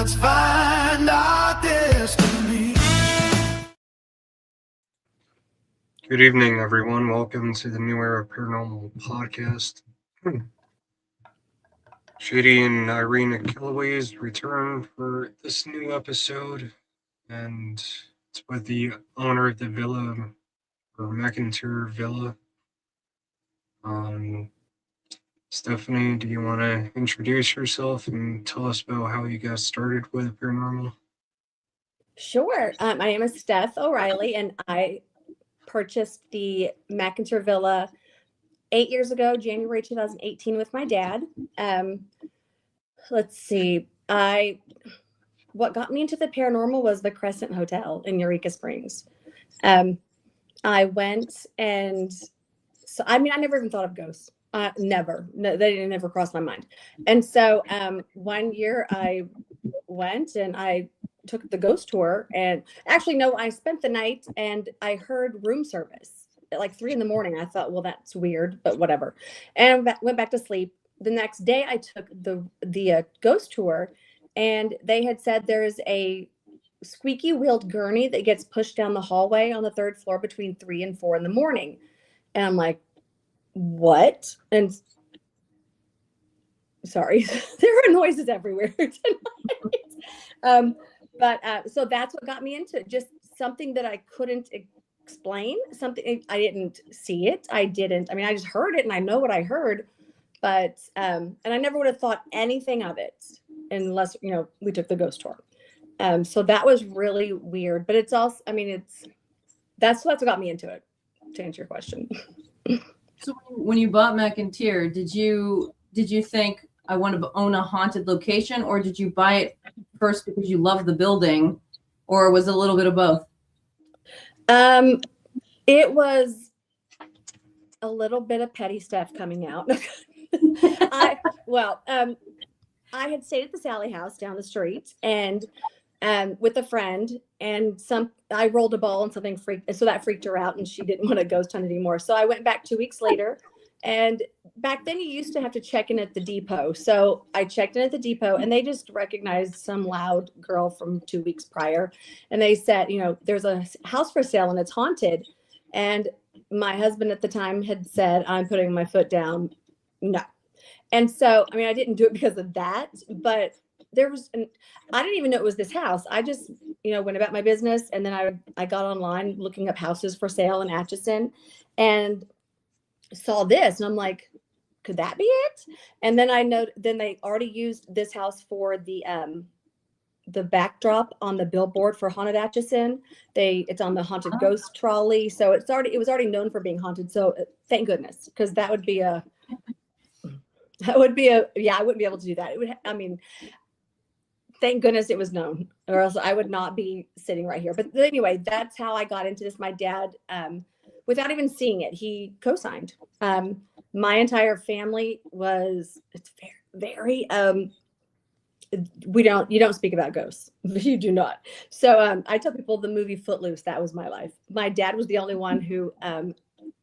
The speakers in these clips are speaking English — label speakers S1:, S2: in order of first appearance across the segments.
S1: Let's find our destiny.
S2: Good evening, everyone. Welcome to the New Era Paranormal podcast. Shady and Irina Killaways return for this new episode, and it's with the owner of the villa, or McInteer Villa. Stephanie, do you want to introduce yourself and tell us about how you got started with paranormal?
S3: Sure. My name is Steph O'Reilly, and I purchased the McInteer Villa 8 years ago, January 2018, with my dad. Let's see. What got me into the paranormal was the Crescent Hotel in Eureka Springs. I went and I never even thought of ghosts. Never. No, they didn't ever cross my mind. And so one year I went and I took the ghost tour, and actually, no, I spent the night and I heard room service at like 3 a.m. I thought, well, that's weird, but whatever. And went back to sleep. The next day I took the ghost tour, and they had said there's a squeaky wheeled gurney that gets pushed down the hallway on the 3rd floor between 3 and 4 a.m. And I'm like, what? And sorry, there are noises everywhere tonight. So that's what got me into it. Just something that I couldn't explain. Something I didn't see it. I just heard it, and I know what I heard, but and I never would have thought anything of it unless we took the ghost tour. So that was really weird. But it's also, that's what got me into it. To answer your question.
S4: So when you bought McInteer, did you think I want to own a haunted location, or did you buy it first because you love the building, or was it a little bit of both?
S3: It was a little bit of petty stuff coming out. I had stayed at the Sally House down the street and with a friend, and I rolled a ball and something freaked her out, and she didn't want to ghost hunt anymore. So I went back 2 weeks later, and back then you used to have to check in at the depot. So I checked in at the depot, and they just recognized some loud girl from 2 weeks prior. And they said, there's a house for sale and it's haunted. And my husband at the time had said, I'm putting my foot down. No. And so, I didn't do it because of that, but I didn't even know it was this house. I just, went about my business, and then I got online looking up houses for sale in Atchison and saw this, and I'm like, could that be it? And then then they already used this house for the backdrop on the billboard for Haunted Atchison. It's on the haunted ghost trolley. So it was already known for being haunted. So thank goodness, because I wouldn't be able to do that. Thank goodness it was known, or else I would not be sitting right here. But anyway, that's how I got into this. My dad, without even seeing it, he co-signed. My entire family it's very, you don't speak about ghosts. You do not. So I tell people the movie Footloose, that was my life. My dad was the only one who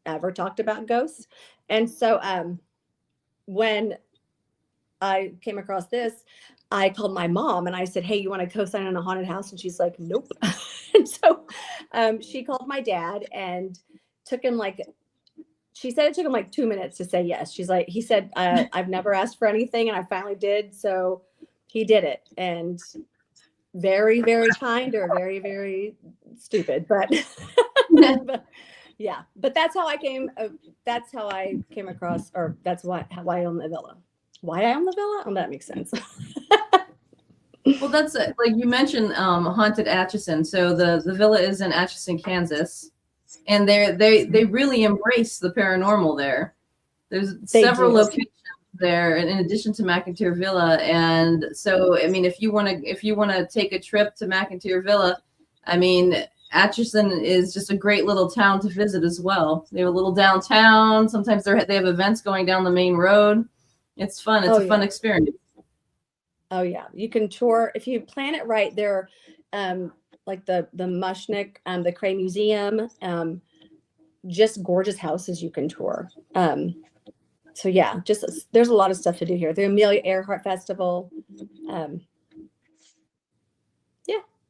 S3: ever talked about ghosts. And so when I came across this, I called my mom and I said, hey, you want to co-sign on a haunted house? And she's like, nope. And so she called my dad, and she said it took him like 2 minutes to say yes. He said, I've never asked for anything, and I finally did. So he did it. And very, very kind, or very, very stupid, but yeah, but that's how I came across, or that's why I own the villa. Why I own the villa? Oh, that makes sense.
S4: Well, that's it. Like you mentioned, Haunted Atchison. So the villa is in Atchison, Kansas, and they really embrace the paranormal there. There's several locations there, in addition to McInteer Villa. And so, if you want to take a trip to McInteer Villa, Atchison is just a great little town to visit as well. They have a little downtown. Sometimes they have events going down the main road. It's fun. It's a fun experience.
S3: Oh yeah, you can tour if you plan it right. There, like the Mushnick, the Cray Museum, just gorgeous houses you can tour. So yeah, there's a lot of stuff to do here. The Amelia Earhart Festival.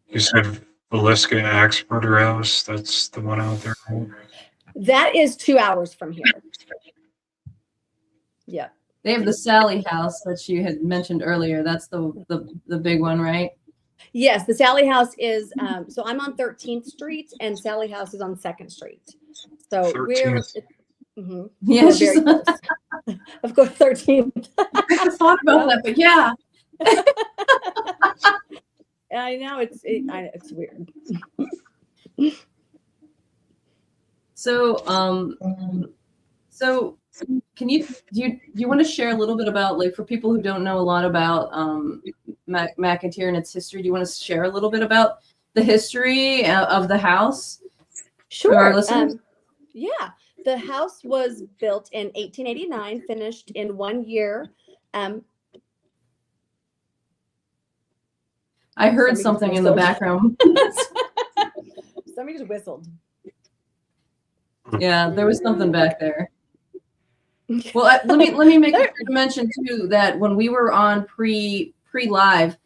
S2: You said Villisca Axe Murder House. That's the one out there.
S3: That is 2 hours from here. Yeah.
S4: They have the Sally House that you had mentioned earlier. That's the big one, right?
S3: Yes, the Sally House is, so I'm on 13th Street and Sally House is on 2nd Street. So we're,
S2: 13th.
S3: mhm,
S4: Yeah,
S3: we're very close. Of course, 13th.
S4: I thought about that, but yeah.
S3: I know it's weird.
S4: So, so can do you want to share a little bit about, like, for people who don't know a lot about McInteer and its history? Do you want to share a little bit about the history of the house?
S3: Sure.
S4: For our listeners?
S3: Yeah, the house was built in 1889, finished in 1 year.
S4: I heard
S3: Somebody
S4: something
S3: just
S4: in the
S3: whistled.
S4: background.
S3: Somebody just whistled.
S4: Yeah, there was something back there. Well, let me make sure to mention too that when we were on pre-live,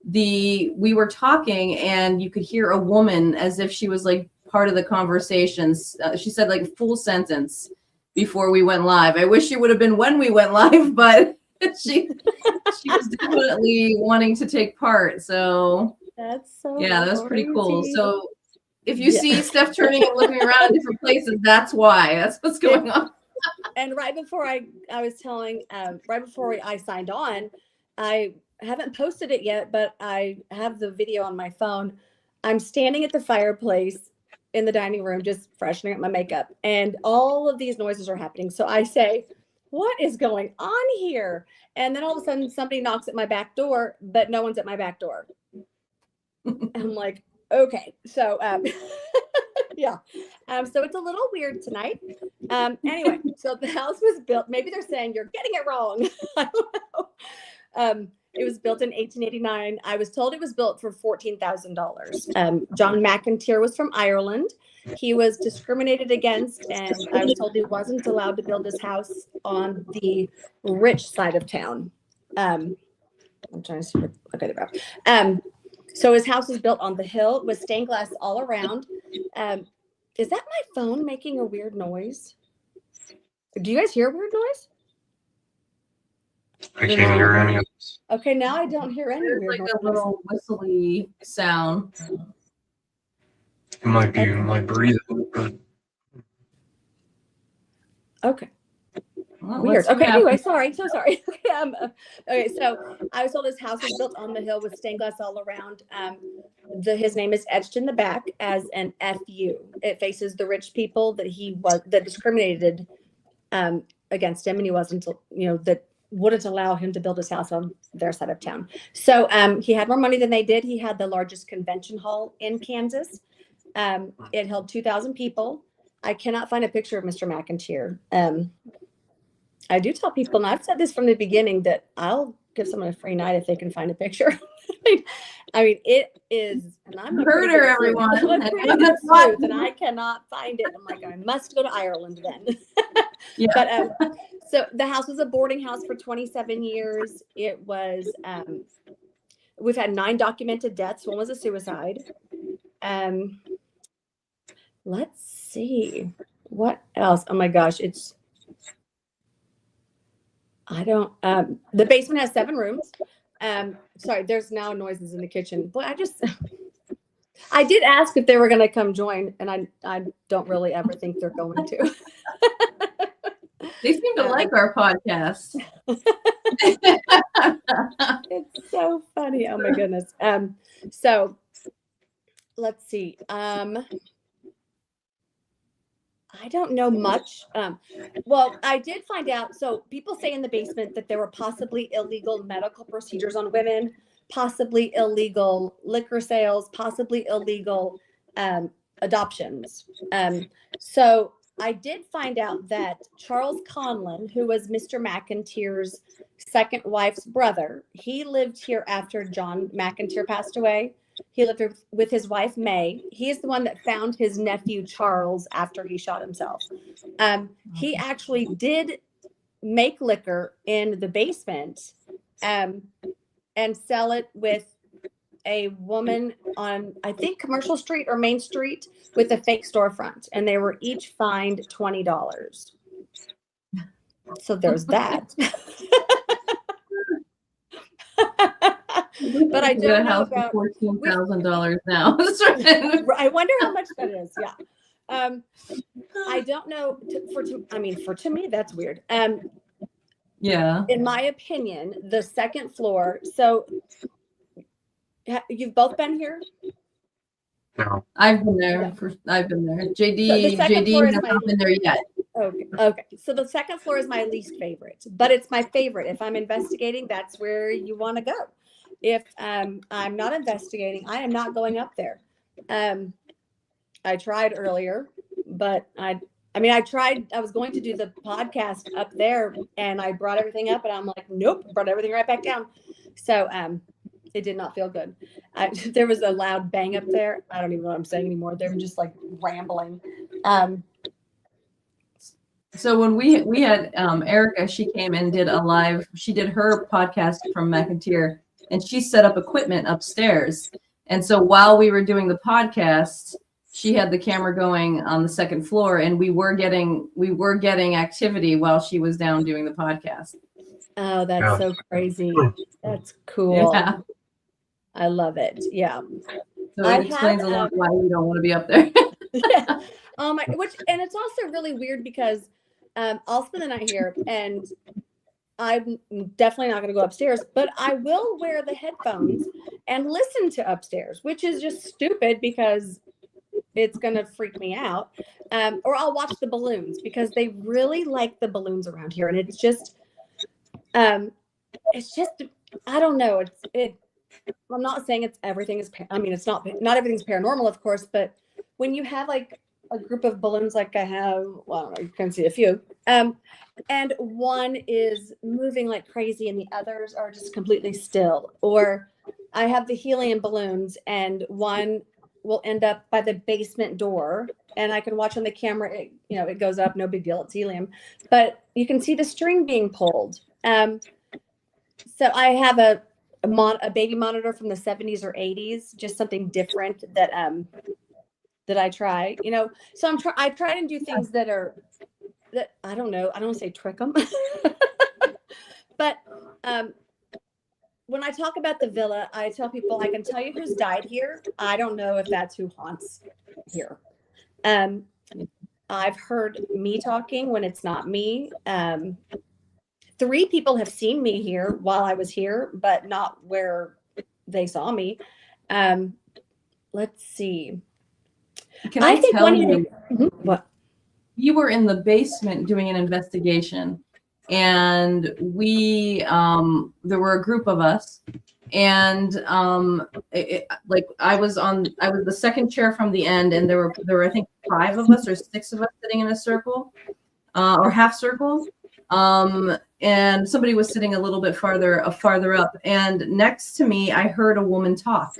S4: we were talking and you could hear a woman as if she was like part of the conversations. She said like a full sentence before we went live. I wish she would have been when we went live, but she was definitely wanting to take part. So
S3: That's so
S4: yeah, that was pretty cool.
S3: crazy.
S4: So if you see Steph turning and looking around in different places, that's why. That's what's going on.
S3: And right before I was telling, right before I signed on, I haven't posted it yet, but I have the video on my phone. I'm standing at the fireplace in the dining room, just freshening up my makeup, and all of these noises are happening. So I say, what is going on here? And then all of a sudden somebody knocks at my back door, but no one's at my back door. I'm like, okay. So, yeah. So it's a little weird tonight. Anyway, so the house was built. Maybe they're saying you're getting it wrong. I don't know. It was built in 1889. I was told it was built for $14,000. John McInteer was from Ireland. He was discriminated against, and I was told he wasn't allowed to build his house on the rich side of town. I'm trying to see. Okay, there we go. So his house was built on the hill with stained glass all around. Is that my phone making a weird noise? Do you guys hear a weird noise?
S2: I can't hear any of this.
S3: Okay, now I don't hear any
S4: There's
S3: weird
S4: like a
S3: noise.
S4: little whistly sound.
S2: It might be my breathing, but
S3: Okay.
S4: Well,
S3: Weird.
S4: let's see what
S3: Okay, anyway,
S4: happens.
S3: sorry. So sorry. Okay, so I was told his house was built on the hill with stained glass all around. His name is etched in the back as an FU. It faces the rich people that discriminated against him, and he wasn't, that wouldn't allow him to build his house on their side of town. So he had more money than they did. He had the largest convention hall in Kansas. It held 2,000 people. I cannot find a picture of Mr. McInteer. I do tell people, and I've said this from the beginning, that I'll give someone a free night if they can find a picture. I mean, it is, and I'm a
S4: Heard her, everyone.
S3: I'm a pretty good sleuth, and I cannot find it. I'm like, I must go to Ireland then.
S4: Yeah.
S3: But so the house was a boarding house for 27 years. It was, we've had 9 documented deaths. One was a suicide. Let's see what else. Oh my gosh, the basement has 7 rooms. Sorry, there's now noises in the kitchen. Boy, I did ask if they were going to come join, and I don't really ever think they're going to.
S4: They seem to like our podcast.
S3: It's so funny. Oh my goodness. So let's see. I don't know much. Well, I did find out. So people say in the basement that there were possibly illegal medical procedures on women, possibly illegal liquor sales, possibly illegal adoptions. So I did find out that Charles Conlon, who was Mr. McInteer's second wife's brother, he lived here after John McInteer passed away. He lived with his wife, May. He is the one that found his nephew, Charles, after he shot himself. He actually did make liquor in the basement and sell it with a woman on, I think, Commercial Street or Main Street with a fake storefront, and they were each fined $20. So there's that. But I don't know about
S4: $14,000 now.
S3: I wonder how much that is. Yeah. I don't know. To me, that's weird.
S4: Yeah.
S3: In my opinion, the second floor. So you've both been here?
S2: No.
S4: I've been there. I've been there. JD
S3: is
S4: has not been there yet.
S3: Okay. So the second floor is my least favorite, but it's my favorite. If I'm investigating, that's where you want to go. If I'm not investigating, I am not going up there. I tried earlier, but I tried. I was going to do the podcast up there, and I brought everything up, and I'm like, nope, brought everything right back down. So it did not feel good. There was a loud bang up there. I don't even know what I'm saying anymore. They were just like rambling.
S4: So when we had Erica, she came and did a live. She did her podcast from McInteer, and she set up equipment upstairs. And so while we were doing the podcast, she had the camera going on the second floor, and we were getting activity while she was down doing the podcast.
S3: Oh, that's so crazy. That's cool. Yeah. I love it. Yeah.
S4: So it explains a lot why we don't want to be up there.
S3: Yeah. And it's also really weird because I'll spend the night here, and I'm definitely not going to go upstairs, but I will wear the headphones and listen to upstairs, which is just stupid because it's going to freak me out. Or I'll watch the balloons because they really like the balloons around here. And it's just, I don't know. I'm not saying everything is, it's not everything's paranormal, of course, but when you have like a group of balloons, like I have, well, I don't know, you can see a few, and one is moving like crazy and the others are just completely still. Or I have the helium balloons, and one will end up by the basement door, and I can watch on the camera, it goes up, no big deal, it's helium, but you can see the string being pulled. So I have a baby monitor from the 70s or 80s, just something different that I try, so I try and do things that I don't know. I don't say trick them, but when I talk about the villa, I tell people I can tell you who's died here. I don't know if that's who haunts here. I've heard me talking when it's not me. 3 people have seen me here while I was here, but not where they saw me. Let's see.
S4: Can I think tell you
S3: what?
S4: You were in the basement doing an investigation, and we there were a group of us, and I was the second chair from the end, and there were I think 5 of us or 6 of us sitting in a circle or half circle, and somebody was sitting a little bit farther up, and next to me I heard a woman talk,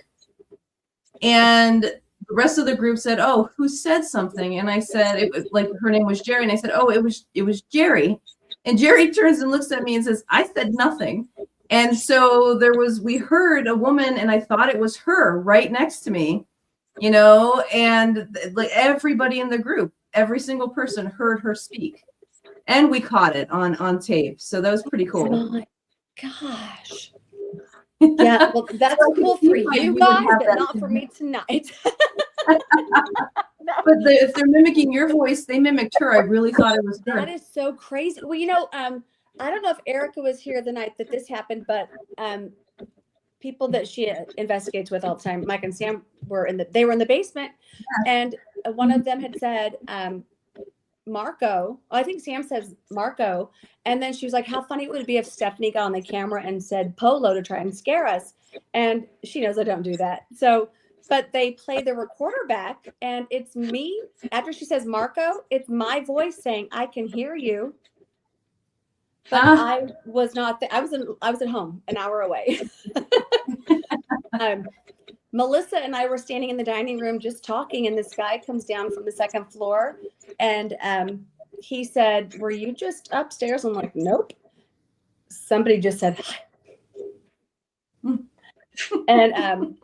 S4: and the rest of the group said, "Oh, who said something?" And I said, "It was like her name was Jerry." And I said, "Oh, it was Jerry." And Jerry turns and looks at me and says, "I said nothing." And so we heard a woman, and I thought it was her right next to me, and like everybody in the group, every single person heard her speak, and we caught it on tape. So that was pretty cool.
S3: Oh my gosh. Yeah, well, that's cool for you guys, but not for me tonight.
S4: But if they're mimicking your voice, they mimicked her. I really thought it was her.
S3: That is so crazy. Well, I don't know if Erica was here the night that this happened, but people that she investigates with all the time, Mike and Sam, were in the basement, and one of them had said, Marco. I think Sam says Marco. And then she was like, how funny it would be if Stephanie got on the camera and said Polo to try and scare us. And she knows I don't do that. So, but they play the recorder back, and it's me. After she says Marco, it's my voice saying, I can hear you. But I was not, I was at home an hour away. Melissa and I were standing in the dining room just talking, and this guy comes down from the second floor, and he said, were you just upstairs? I'm like, nope. Somebody just said hi. And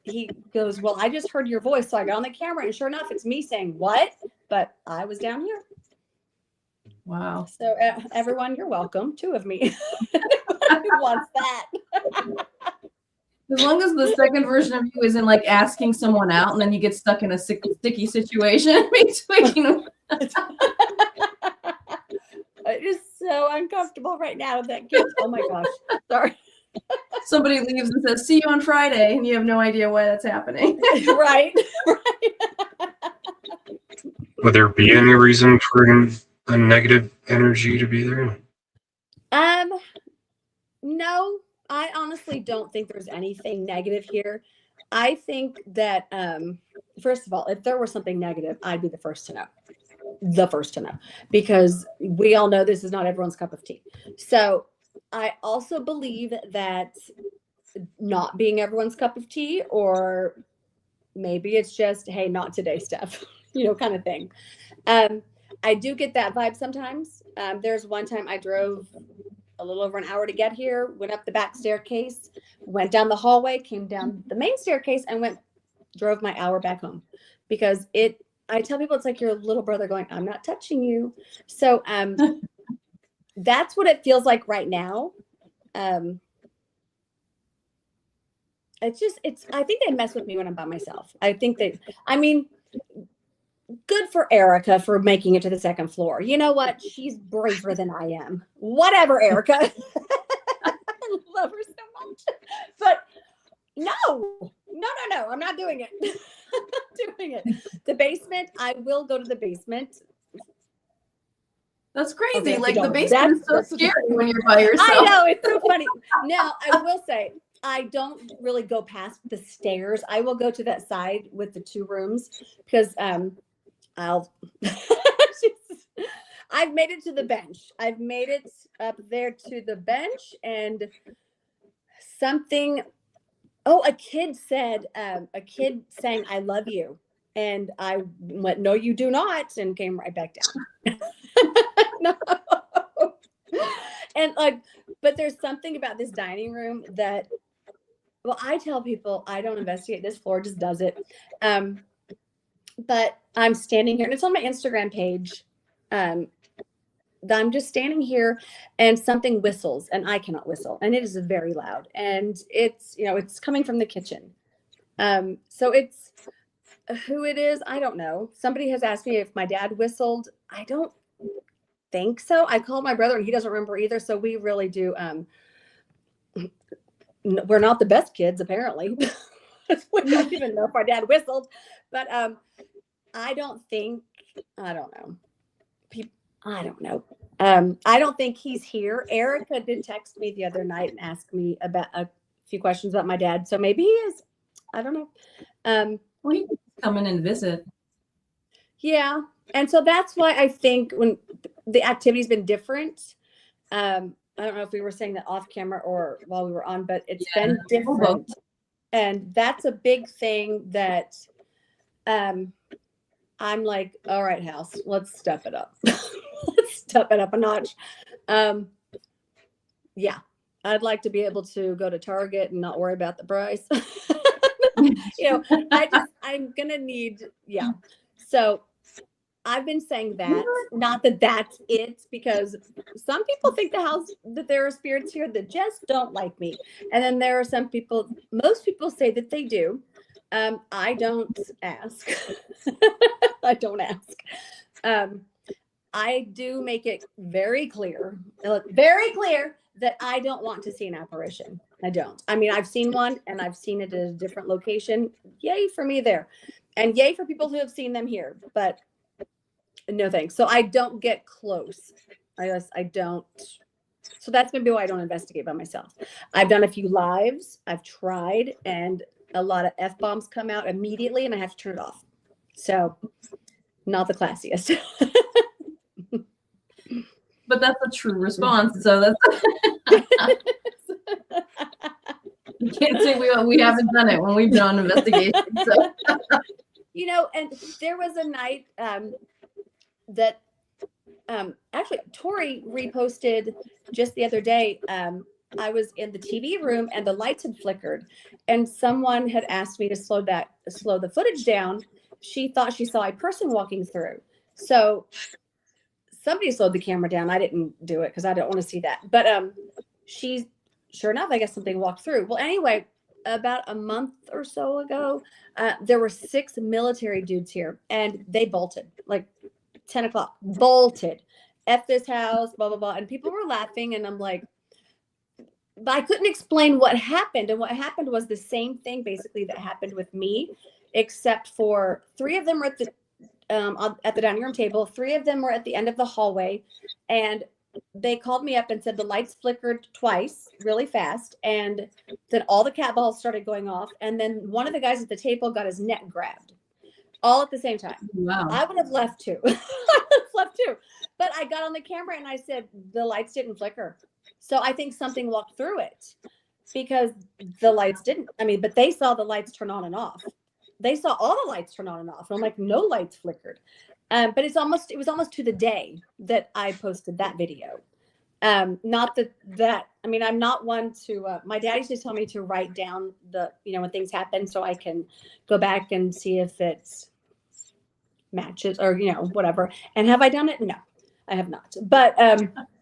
S3: he goes, well, I just heard your voice, so I got on the camera, and sure enough, it's me saying what, but I was down here.
S4: Wow.
S3: So everyone, you're welcome. 2 of me. Who wants that?
S4: As long as the second version of you isn't like asking someone out and then you get stuck in a sticky situation between.
S3: It is so uncomfortable right now. That gives, oh my gosh, sorry.
S4: Somebody leaves and says, "See you on Friday," and you have no idea why that's happening.
S3: Right.
S2: Would there be any reason for a negative energy to be there?
S3: No, I honestly don't think there's anything negative here. I think that first of all, if there was something negative, I'd be the first to know. The first to know, because we all know this is not everyone's cup of tea. So I also believe that not being everyone's cup of tea, or maybe it's just, hey, not today, Steph, kind of thing. I do get that vibe sometimes. There's one time I drove a little over an hour to get here, went up the back staircase, went down the hallway, came down the main staircase, and drove my hour back home, because I tell people it's like your little brother going, I'm not touching you. So that's what it feels like right now. I think they mess with me when I'm by myself. I think good for Erica for making it to the second floor. You know what? She's braver than I am. Whatever, Erica. I love her so much. But no, I'm not doing it. I'm not doing it. The basement, I will go to the basement.
S4: That's crazy.
S3: Okay,
S4: like the basement is so scary when you're by yourself.
S3: I know, it's so funny. Now, I will say, I don't really go past the stairs. I will go to that side with the 2 rooms, because I've made it to the bench. I've made it up there to the bench, and a kid sang, I love you. And I went, no, you do not, and came right back down. No. And but there's something about this dining room that, well, I tell people I don't investigate. This floor just does it. But I'm standing here, and it's on my Instagram page. I'm just standing here, and something whistles, and I cannot whistle, and it is very loud, and it's coming from the kitchen. So it's who it is, I don't know. Somebody has asked me if my dad whistled. I don't think so. I called my brother, and he doesn't remember either. So we really do. We're not the best kids, apparently. We don't even know if our dad whistled, but I don't know. I don't know. I don't think he's here. Erica did text me the other night and ask me about a few questions about my dad. So maybe he is. I don't know.
S4: Well, he can come in and visit.
S3: Yeah. And so that's why I think when the activity's been different, I don't know if we were saying that off camera or while we were on, but it's been different. And that's a big thing that I'm like, all right, house, let's step it up. Let's step it up a notch. Yeah, I'd like to be able to go to Target and not worry about the price. I'm going to need, yeah. So I've been saying that, not that that's it, because some people think that there are spirits here that just don't like me. And then there are most people say that they do. I don't ask. I don't ask. I do make it very clear that I don't want to see an apparition. I don't. I mean, I've seen one, and I've seen it at a different location. Yay for me there. And yay for people who have seen them here. But no thanks. So I don't get close. I don't. So that's maybe why I don't investigate by myself. I've done a few lives. I've tried, and a lot of F-bombs come out immediately, and I have to turn it off. So not the classiest.
S4: But that's a true response. So that's you can't say we haven't done it when we've done investigations. So.
S3: And there was a night that actually Tori reposted just the other day. I was in the TV room and the lights had flickered, and someone had asked me to slow the footage down. She thought she saw a person walking through. So somebody slowed the camera down. I didn't do it because I don't want to see that. But sure enough, I guess something walked through. Well, anyway, about a month or so ago, there were 6 military dudes here, and they bolted like 10 o'clock, bolted at this house, blah, blah, blah. And people were laughing, and I'm like, but I couldn't explain what happened. And what happened was the same thing basically that happened with me, except for 3 of them were at the dining room table. 3 of them were at the end of the hallway, and they called me up and said the lights flickered twice really fast, and then all the cat balls started going off, and then one of the guys at the table got his neck grabbed all at the same time.
S4: Wow.
S3: I would have left too. I would have left too. But I got on the camera and I said the lights didn't flicker. So I think something walked through it, because the lights didn't. I mean, but they saw the lights turn on and off. They saw all the lights turn on and off. And I'm like, no lights flickered. But it was almost to the day that I posted that video. Not that I mean, I'm not one to, my dad used to tell me to write down when things happen so I can go back and see if it's matches or, whatever. And have I done it? No, I have not. But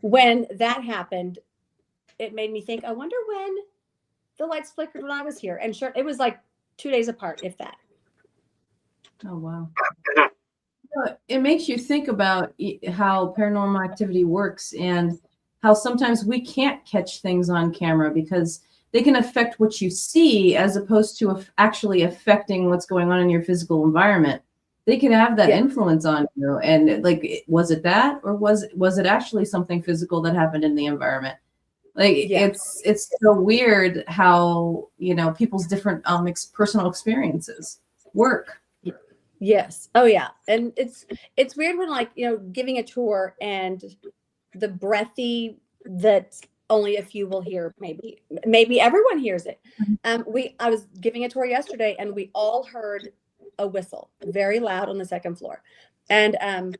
S3: when that happened, it made me think, I wonder when the lights flickered when I was here. And sure, it was like 2 days apart, if that.
S4: Oh, wow. It makes you think about how paranormal activity works and how sometimes we can't catch things on camera because they can affect what you see as opposed to actually affecting what's going on in your physical environment. They can have that influence on you. And like, was it that, or was it actually something physical that happened in the environment? Like, it's so weird how, people's different personal experiences work.
S3: Yes. Oh yeah. And it's weird when giving a tour and the breathy that only a few will hear, maybe everyone hears it. I was giving a tour yesterday and we all heard a whistle very loud on the second floor. And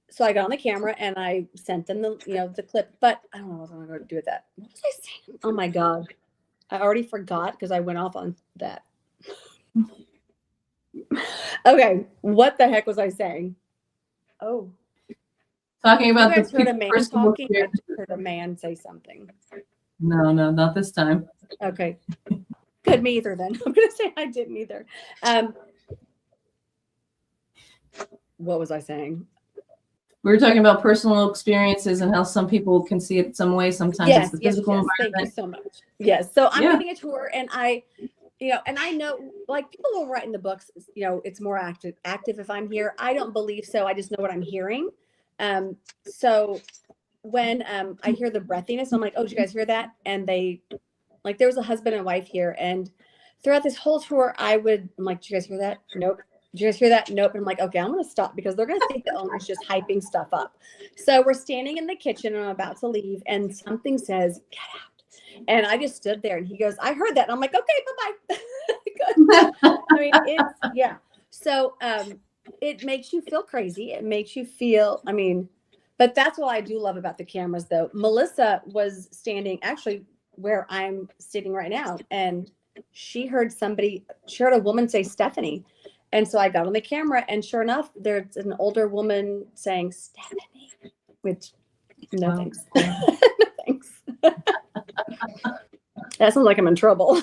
S3: so I got on the camera and I sent them the clip, but I don't know what I'm going to do with that. What was I saying? Oh my God. I already forgot because I went off on that. Okay, what the heck was I saying? Oh,
S4: talking about
S3: you guys heard a man talking. I heard a man say something.
S4: No, not this time.
S3: Okay, good. Me either. Then I'm gonna say I didn't either. What was I saying?
S4: We were talking about personal experiences and how some people can see it some way. Sometimes it's the physical environment.
S3: Thank you so much. Yes. So I'm giving a tour, and I know, like, people will write in the books, it's more active if I'm here. I don't believe so. I just know what I'm hearing. So when I hear the breathiness, I'm like, oh, did you guys hear that? And there was a husband and wife here, and throughout this whole tour, I'm like, did you guys hear that? Nope. Did you guys hear that? Nope. And I'm like, okay, I'm going to stop because they're going to think the owner's just hyping stuff up. So we're standing in the kitchen and I'm about to leave, and something says, get out. And I just stood there and he goes, I heard that. And I'm like, okay, bye-bye. I mean, So it makes you feel crazy. It makes you feel, but that's what I do love about the cameras though. Melissa was standing actually where I'm sitting right now. And she heard a woman say Stephanie. And so I got on the camera and sure enough, there's an older woman saying Stephanie, which no thanks. No thanks. That sounds like I'm in trouble.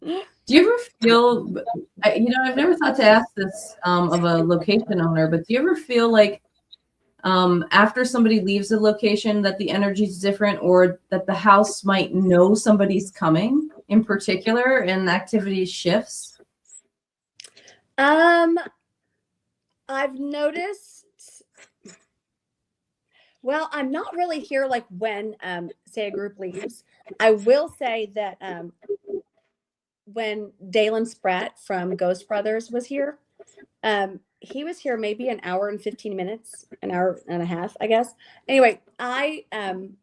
S4: Do you ever feel, I've never thought to ask this of a location owner, but do you ever feel like after somebody leaves a location that the energy is different, or that the house might know somebody's coming in particular and activity shifts?
S3: I've noticed, well, I'm not really here like when, say a group leaves. I will say that when Dalen Spratt from Ghost Brothers was here, he was here maybe an hour and 15 minutes, an hour and a half, I guess. Anyway, I,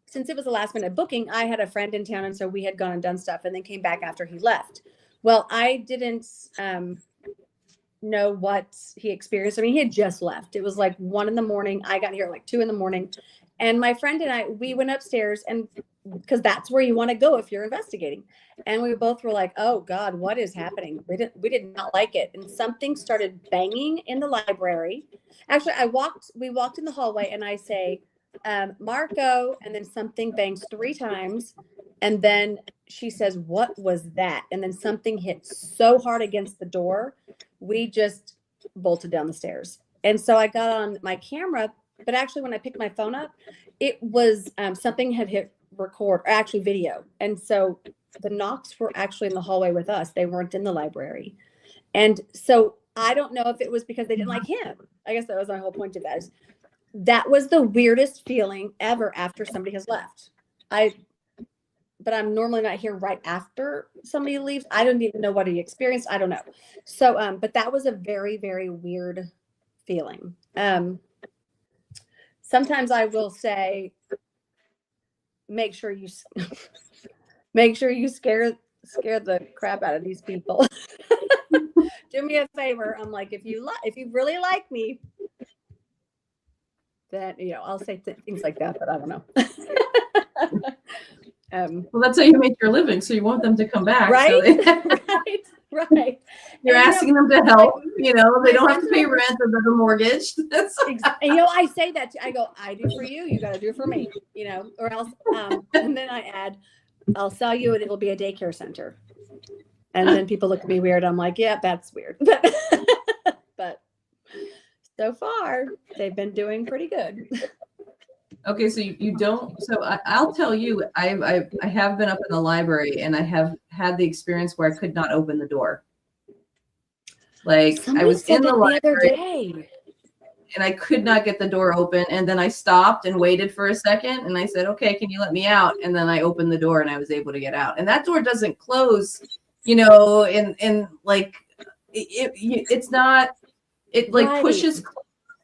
S3: since it was a last minute booking, I had a friend in town. And so we had gone and done stuff and then came back after he left. Well, I didn't know what he experienced. I mean, he had just left. It was like 1 a.m. I got here at like 2 a.m. And my friend and I, we went upstairs, and because that's where you want to go if you're investigating. And we both were like, "Oh God, what is happening?" We did not like it, and something started banging in the library. Actually, we walked in the hallway, and I say, "Marco," and then something bangs 3 times, and then she says, "What was that?" And then something hit so hard against the door, we just bolted down the stairs. And so I got on my camera, but actually, when I picked my phone up, it was something had hit record, or actually video. And so the knocks were actually in the hallway with us. They weren't in the library. And so I don't know if it was because they didn't like him. I guess that was my whole point of that. That was the weirdest feeling ever after somebody has left. But I'm normally not here right after somebody leaves. I don't even know what he experienced. I don't know. So, but that was a very, very weird feeling. Sometimes I will say, make sure you scare the crap out of these people. Do me a favor. I'm like, if you really like me, then I'll say things like that, but I don't know.
S4: Well, that's how you make your living, so you want them to come back,
S3: right?
S4: so they,
S3: right.
S4: you're
S3: And,
S4: asking them to help. They don't have to pay rent or the mortgage. That's
S3: I say that I go, I do for you, you got to do for me, or else. And then I add, I'll sell you, and it'll be a daycare center. And then people look at me weird. I'm like, yeah, that's weird. But so far, they've been doing pretty good.
S4: Okay, so you don't. So I'll tell you, I have been up in the library, and I have had the experience where I could not open the door. Like
S3: Somebody
S4: I was
S3: said
S4: in the
S3: that
S4: library,
S3: the other day.
S4: and I could not get the door open. And then I stopped and waited for a second, and I said, "Okay, can you let me out?" And then I opened the door, and I was able to get out. And that door doesn't close, in like it's not. It like
S3: Right.
S4: pushes,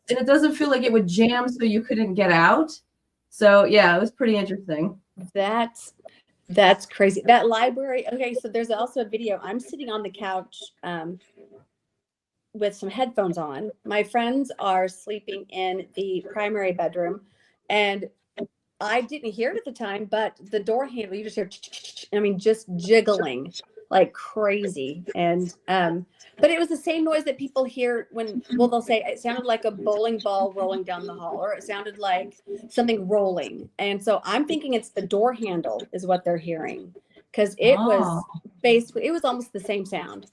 S4: and it doesn't feel like it would jam, so you couldn't get out. So yeah, it was pretty interesting.
S3: That's crazy. That library. Okay, so there's also a video. I'm sitting on the couch with some headphones on. My friends are sleeping in the primary bedroom, and I didn't hear it at the time, but the door handle, you just hear, just jiggling like crazy. And but it was the same noise that people hear when, they'll say it sounded like a bowling ball rolling down the hall, or it sounded like something rolling. And so I'm thinking it's the door handle is what they're hearing, because it was basically, it was almost the same sound.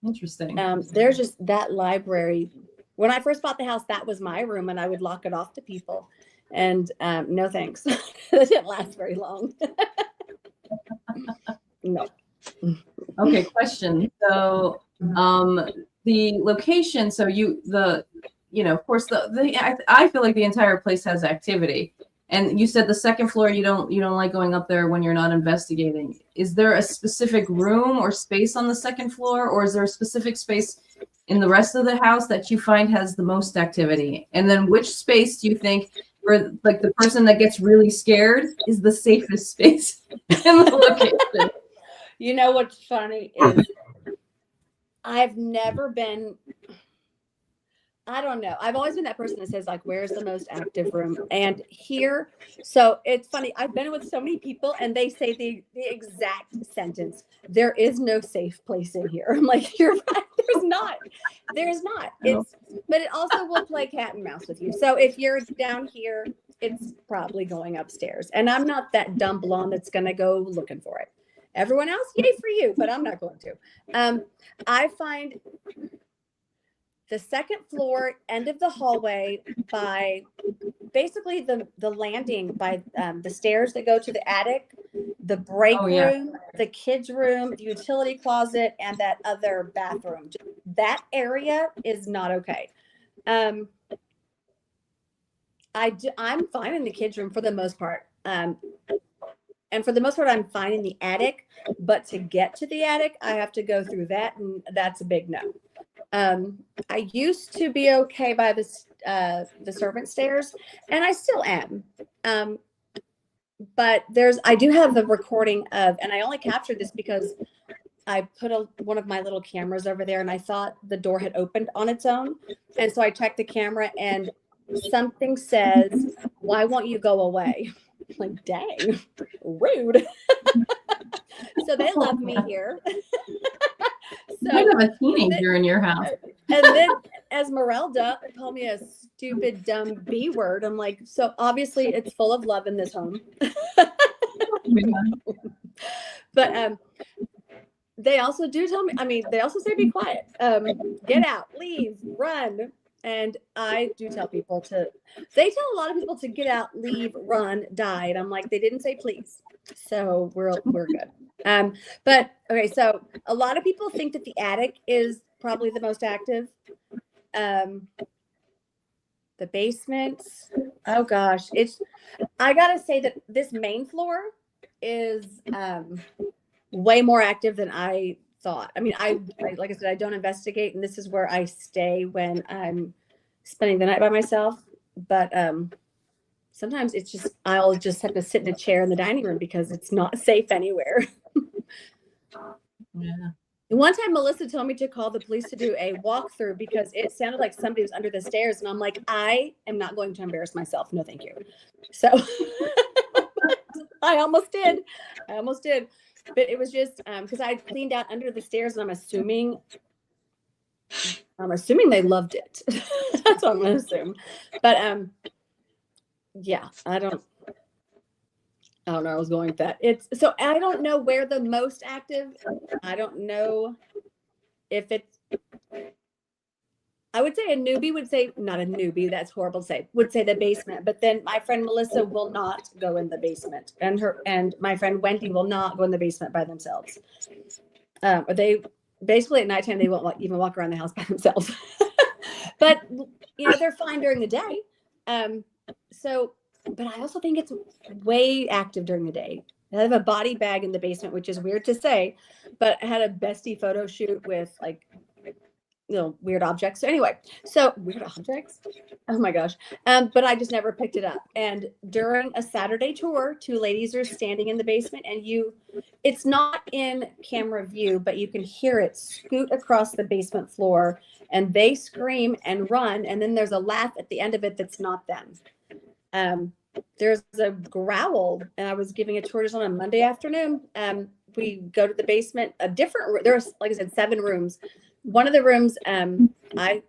S4: Interesting.
S3: There's just that library. When I first bought the house, that was my room, and I would lock it off to people. And no thanks. It didn't last very long. No.
S4: Okay, question. So the location, so of course I feel like the entire place has activity. And you said the second floor you don't like going up there when you're not investigating. Is there a specific room or space on the second floor, or is there a specific space in the rest of the house that you find has the most activity? And then which space do you think, for like the person that gets really scared, is the safest space in the location?
S3: You know what's funny is I've never been, I don't know. I've always been that person that says, like, where's the most active room? And here, so it's funny. I've been with so many people, and they say the exact sentence: there is no safe place in here. I'm like, you're right. There's not. But it also will play cat and mouse with you. So if you're down here, it's probably going upstairs. And I'm not that dumb blonde that's going to go looking for it. Everyone else, yay for you, but I'm not going to. I find the second floor, end of the hallway, by basically the landing, by the stairs that go to the attic, the break room, the kids' room, the utility closet, and that other bathroom. That area is not okay. I'm fine in the kids' room for the most part. And for the most part, I'm fine in the attic, but to get to the attic, I have to go through that, and that's a big no. I used to be okay by the servant stairs, and I still am. But I do have the recording of, and I only captured this because I put one of my little cameras over there, and I thought the door had opened on its own. And so I checked the camera, and something says, "Why won't you go away?" Like, dang, rude. So they love me here.
S4: You might have a teenager in your house.
S3: And then Esmeralda called me a stupid, dumb B word. I'm like, so obviously it's full of love in this home. But they also do tell me, I mean, they also say be quiet, get out, leave, run. And I do tell people they tell a lot of people to get out, leave, run, die. And I'm like, they didn't say please. So we're good. But okay, so a lot of people think that the attic is probably the most active. The basement, oh gosh, I gotta say that this main floor is way more active than I thought. I mean, I like I said, I don't investigate, and this is where I stay when I'm spending the night by myself. But sometimes it's just I'll just have to sit in a chair in the dining room because it's not safe anywhere.
S4: Yeah.
S3: One time Melissa told me to call the police to do a walkthrough because it sounded like somebody was under the stairs, and I'm like, I am not going to embarrass myself. No, thank you. So I almost did. But it was just because I cleaned out under the stairs, and I'm assuming they loved it. That's what I'm gonna assume. But yeah, I don't know where I was going with that. So I don't know where the most active. I don't know if it's. I would say a newbie would say, not a newbie, that's horrible to say, would say the basement. But then my friend Melissa will not go in the basement. And my friend Wendy will not go in the basement by themselves. Or they basically at nighttime, they won't even walk around the house by themselves. But, you know, they're fine during the day. But I also think it's way active during the day. I have a body bag in the basement, which is weird to say, but I had a bestie photo shoot with like, you know, weird objects. So anyway, weird objects. Oh my gosh. But I just never picked it up. And during a Saturday tour, two ladies are standing in the basement, and it's not in camera view, but you can hear it scoot across the basement floor, and they scream and run. And then there's a laugh at the end of it that's not them. There's a growl, and I was giving a tour on a Monday afternoon. We go to the basement, there's, like I said, 7 rooms. One of the rooms, I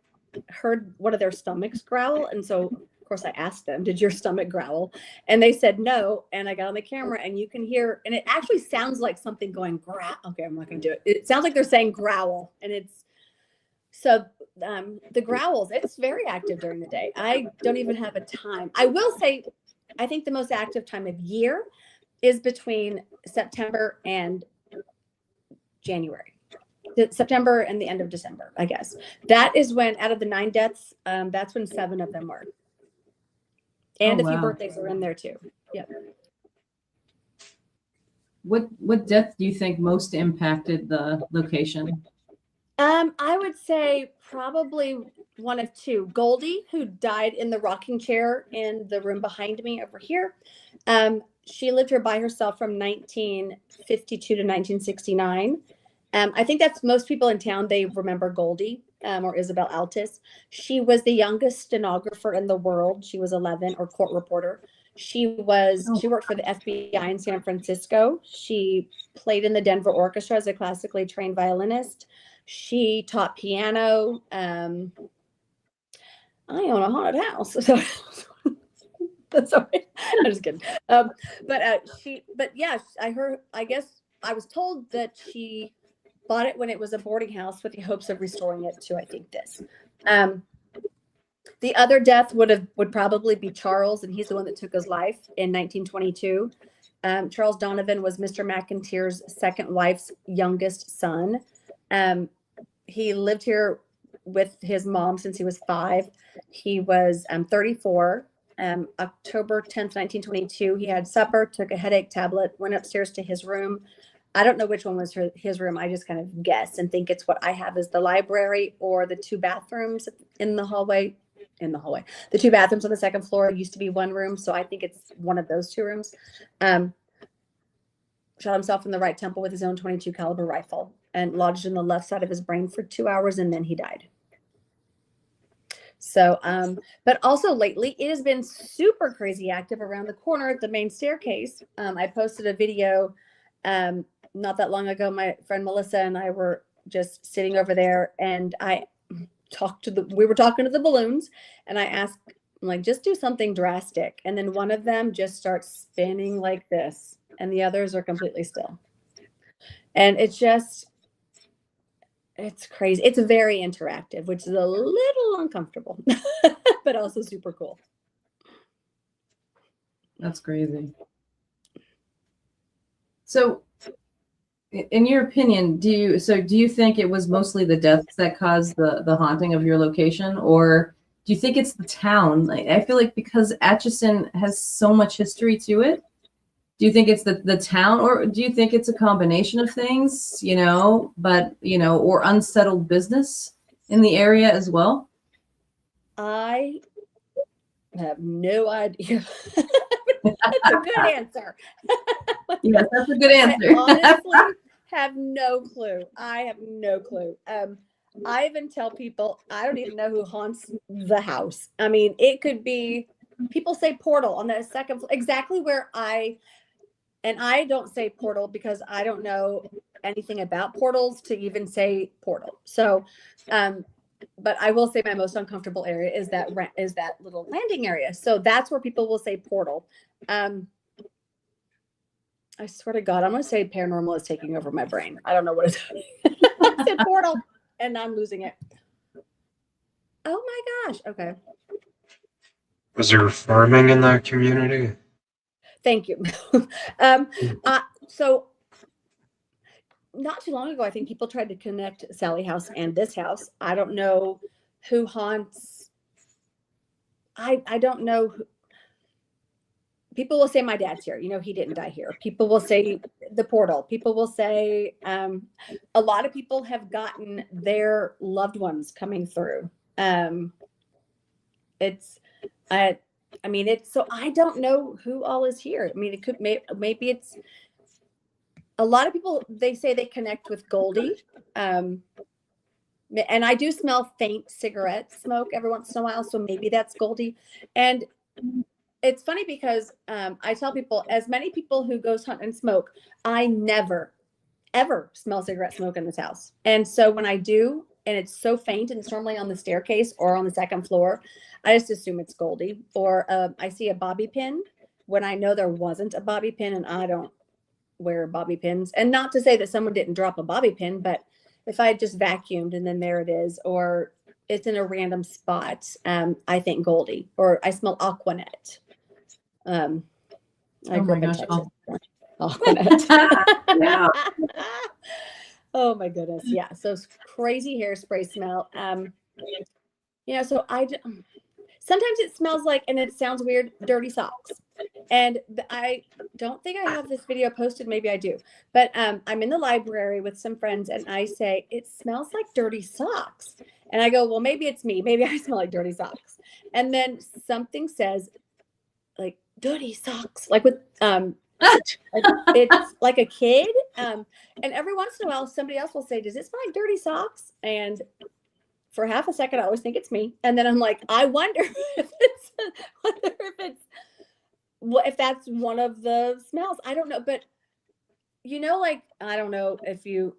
S3: heard one of their stomachs growl. And so, of course, I asked them, did your stomach growl? And they said no. And I got on the camera, and you can hear, and it actually sounds like something going growl. Okay, I'm not going to do it. It sounds like they're saying growl. And the growls, it's very active during the day. I don't even have a time. I will say, I think the most active time of year is between September and January. September and the end of December, I guess. That is when, out of the 9 deaths, that's when 7 of them were. And a few birthdays are in there too. Yeah.
S4: What death do you think most impacted the location?
S3: I would say probably one of 2. Goldie, who died in the rocking chair in the room behind me over here. She lived here by herself from 1952 to 1969. I think that's most people in town, they remember Goldie, or Isabel Altis. She was the youngest stenographer in the world. She was 11, or court reporter. She worked for the FBI in San Francisco. She played in the Denver Orchestra as a classically trained violinist. She taught piano. I own a haunted house. So sorry, I'm just kidding. But yeah, I guess I was told that she bought it when it was a boarding house with the hopes of restoring it to, I think, this. The other death would probably be Charles, and he's the one that took his life in 1922. Charles Donovan was Mr. McInteer's second wife's youngest son. He lived here with his mom since he was 5. He was 34. October 10th, 1922, he had supper, took a headache tablet, went upstairs to his room. I don't know which one was his room. I just kind of guess and think it's what I have as the library or the 2 bathrooms in the hallway. The 2 bathrooms on the second floor used to be one room, so I think it's one of those 2 rooms. Shot himself in the right temple with his own .22 caliber rifle and lodged in the left side of his brain for 2 hours, and then he died. So, but also lately it has been super crazy active around the corner at the main staircase. I posted a video not that long ago. My friend Melissa and I were just sitting over there, and we were talking to the balloons, and I asked, I'm like, just do something drastic. And then one of them just starts spinning like this, and the others are completely still. And it's crazy. It's very interactive, which is a little uncomfortable, but also super cool.
S4: That's crazy. So, in your opinion, do you think it was mostly the deaths that caused the haunting of your location, or do you think it's the town? Like, I feel like because Atchison has so much history to it, do you think it's the town, or do you think it's a combination of things, or unsettled business in the area as well?
S3: I have no idea. That's a good answer.
S4: Yes, that's a good answer.
S3: I honestly have no clue. I have no clue. I even tell people I don't even know who haunts the house. I mean, it could be, people say portal on the second floor, exactly where and I don't say portal because I don't know anything about portals to even say portal. So, but I will say my most uncomfortable area is that little landing area. So that's where people will say portal. I swear to God, I'm going to say paranormal is taking over my brain. I don't know what it's I said portal, and I'm losing it. Oh my gosh. Okay.
S2: Was there farming in that community?
S3: Thank you. So not too long ago, I think people tried to connect Sally House and this house. I don't know who haunts. I don't know who. People will say my dad's here. He didn't die here. People will say the portal. People will say a lot of people have gotten their loved ones coming through. So I don't know who all is here. I mean, it could maybe it's a lot of people. They say they connect with Goldie, and I do smell faint cigarette smoke every once in a while. So maybe that's Goldie. And it's funny because I tell people, as many people who goes hunt and smoke, I never, ever smell cigarette smoke in this house. And so when I do, and it's so faint, and it's normally on the staircase or on the second floor, I just assume it's Goldie. Or I see a bobby pin when I know there wasn't a bobby pin, and I don't wear bobby pins. And not to say that someone didn't drop a bobby pin, but if I just vacuumed and then there it is, or it's in a random spot, I think Goldie. Or I smell Aquanet. I grew up in Texas. Aquanet.
S4: Yeah.
S3: Oh my goodness. Yeah. So crazy hairspray smell. So sometimes it smells like, and it sounds weird, dirty socks. And I don't think I have this video posted. Maybe I do, but I'm in the library with some friends, and I say, it smells like dirty socks. And I go, well, maybe it's me. Maybe I smell like dirty socks. And then something says like dirty socks, like with, it's like a kid. And every once in a while, somebody else will say, does it smell like dirty socks? And for half a second, I always think it's me. And then I'm like, I wonder if that's one of the smells. I don't know. But, I don't know if you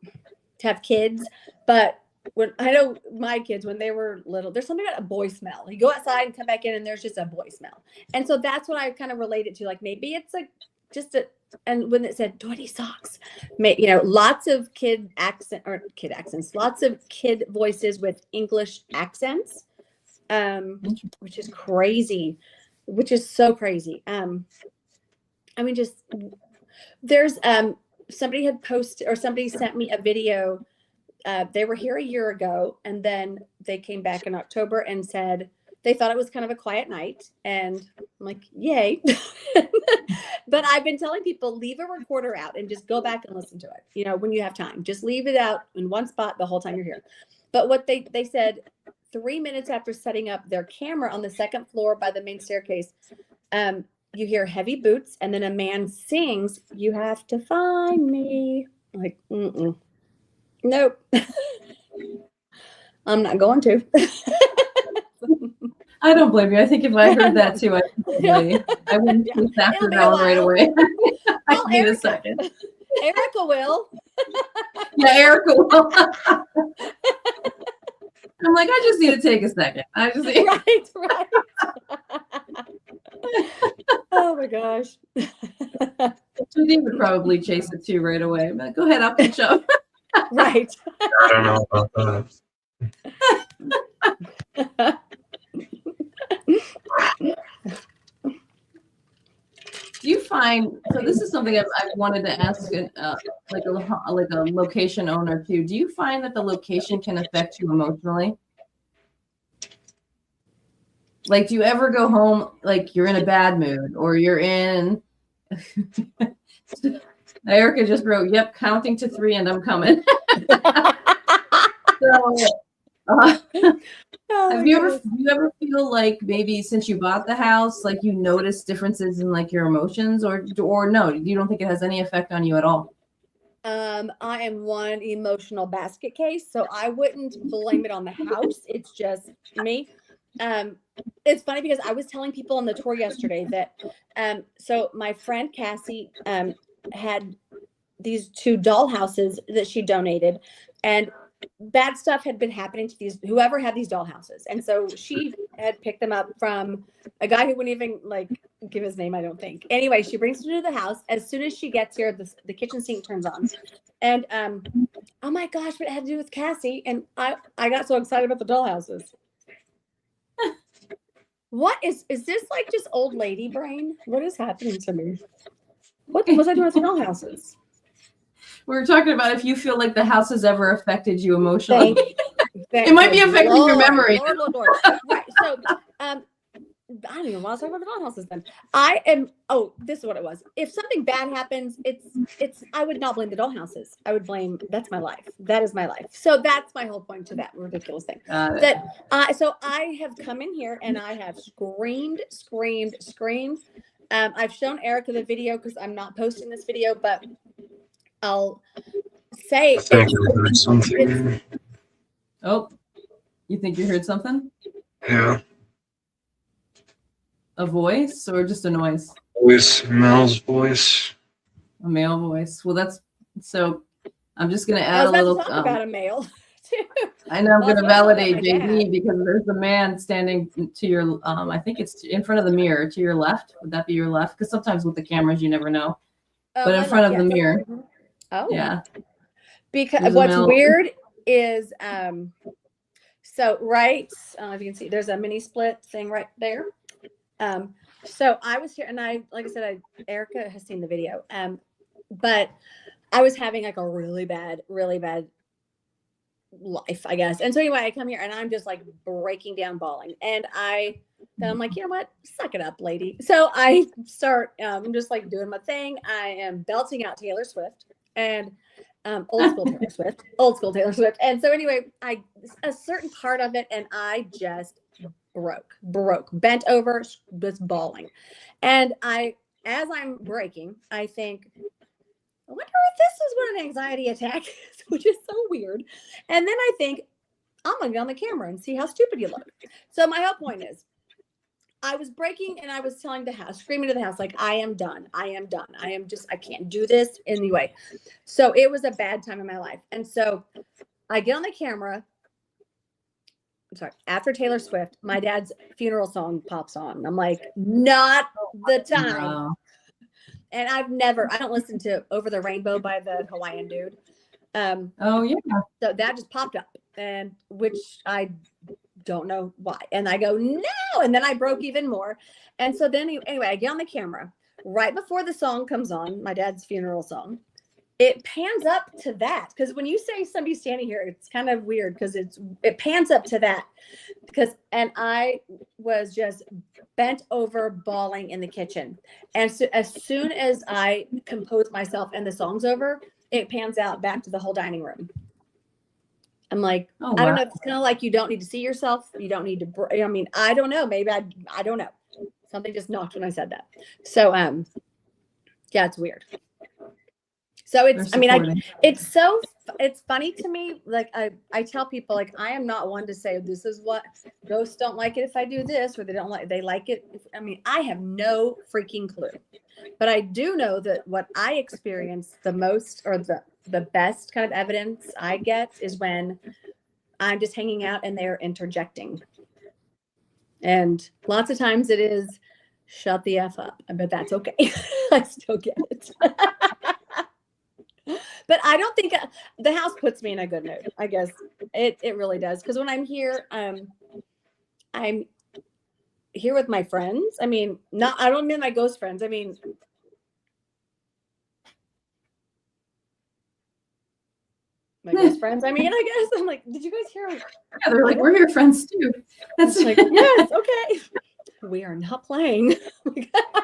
S3: have kids, but when I know my kids, when they were little, there's something about a boy smell. You go outside and come back in, and there's just a boy smell. And so that's what I kind of related to. Like, maybe it's like and when it said dirty socks, lots of kid accents, lots of kid voices with English accents, which is crazy, which is so crazy. There's somebody had posted, or somebody sent me a video. They were here a year ago, and then they came back in October and said they thought it was kind of a quiet night. And I'm like, yay. But I've been telling people, leave a recorder out and just go back and listen to it. When you have time, just leave it out in one spot the whole time you're here. But what they said, 3 minutes after setting up their camera on the second floor by the main staircase, you hear heavy boots, and then a man sings, "You have to find me." I'm like, nope. I'm not going to.
S4: I don't blame you. I think if I heard that too, I wouldn't chase after that one right away. I
S3: Well,
S4: need a second.
S3: Erica will.
S4: Yeah, Erica will. I'm like, I just need to take a second. I just need
S3: Right. Oh my gosh.
S4: Judy would probably chase it too right away. I'm like, go ahead, I'll catch up.
S3: Right.
S2: I don't know about that.
S4: Do you find, so this is something I've wanted to ask, like a location owner too. Do you find that the location can affect you emotionally? Like, do you ever go home like you're in a bad mood, or you're in? Erica just wrote, "Yep, counting to 3 and I'm coming." So,
S3: Oh,
S4: do you ever feel like maybe since you bought the house, like you notice differences in like your emotions, or no? You don't think it has any effect on you at all?
S3: I am one emotional basket case, so I wouldn't blame it on the house. It's just me. It's funny because I was telling people on the tour yesterday that so my friend Cassie had these 2 doll houses that she donated, and bad stuff had been happening to these whoever had these doll houses, and so she had picked them up from a guy who wouldn't even like give his name, I don't think. Anyway, she brings them to the house. As soon as she gets here, the kitchen sink turns on, and oh my gosh, what it had to do with Cassie, and I got so excited about the doll houses. What is this like just old lady brain? What is happening to me? What was I doing with the doll houses?
S4: We were talking about if you feel like the house has ever affected you emotionally.
S3: Thank
S4: It might be affecting your memory.
S3: Lord. Right. So I don't even want to talk about the doll houses then. This is what it was. If something bad happens, it's I would not blame the doll houses. I would blame, that's my life. That is my life. So that's my whole point to that ridiculous thing. So I have come in here and I have screamed. I've shown Erica the video because I'm not posting this video, but I'll say
S2: I think you heard something.
S4: Oh, you think you heard something?
S2: Yeah.
S4: A voice or just a noise?
S2: Voice, Mel's voice.
S4: A male voice. Well, that's so. I'm just gonna
S3: I
S4: add
S3: was
S4: a
S3: about
S4: little.
S3: to talk about a male too.
S4: I know I'm
S3: Well,
S4: gonna
S3: I was gonna
S4: validate
S3: talk about my
S4: JD because there's a man standing to your. I think it's in front of the mirror to your left. Would that be your left? Because sometimes with the cameras you never know. But in front of the mirror.
S3: Oh
S4: Yeah.
S3: Because what's weird is so right. I don't know if you can see. There's a mini split thing right there. So I was here, and like I said, Erica has seen the video. But I was having like a really bad life, I guess. And so anyway, I come here and I'm just like breaking down, bawling, and I'm like, you know what? Suck it up, lady. So I start, I'm just like doing my thing. I am belting out Taylor Swift and old school Taylor Swift. And so anyway, a certain part of it, and I just broke, bent over, was bawling. And as I'm breaking, I think, I wonder if this is what an anxiety attack is, which is so weird. And then I think, I'm going to get on the camera and see how stupid you look. So my whole point is, I was breaking and I was telling the house, screaming to the house, like, I am done. I can't do this anyway. So it was a bad time in my life. And so I get on the camera. I'm sorry, after Taylor Swift, my dad's funeral song pops on. I'm like, not the time.
S4: Wow.
S3: And I don't listen to Over the Rainbow by the Hawaiian dude.
S4: Oh yeah.
S3: So that just popped up, and which I don't know why. And I go, no. And then I broke even more. And so then anyway, I get on the camera right before the song comes on, my dad's funeral song. It pans up to that. Because when you say somebody standing here, it's kind of weird because it pans up to that. And I was just bent over, bawling in the kitchen. And so as soon as I compose myself and the song's over, it pans out back to the whole dining room. I'm like,
S4: oh,
S3: I don't know. It's kind of like you don't need to see yourself. You don't need to. I mean, I don't know. Maybe I don't know. Something just knocked when I said that. So, yeah, it's weird. So it's. I mean, it's so it's funny to me. Like I tell people, like, I am not one to say this is what ghosts don't like it if I do this, or they like it. I mean, I have no freaking clue, but I do know that what I experience the most, or the best kind of evidence I get, is when I'm just hanging out and they're interjecting. And lots of times it is, shut the F up, but that's okay. I still get it. But I don't think the house puts me in a good mood. I guess it really does. Because when I'm here, I'm here with my friends. I mean, I don't mean my ghost friends. I mean, my ghost friends. I mean, I guess I'm like, did you guys hear?
S4: Yeah, they're like, we're your friends too. That's
S3: like, yes, okay. We are not playing.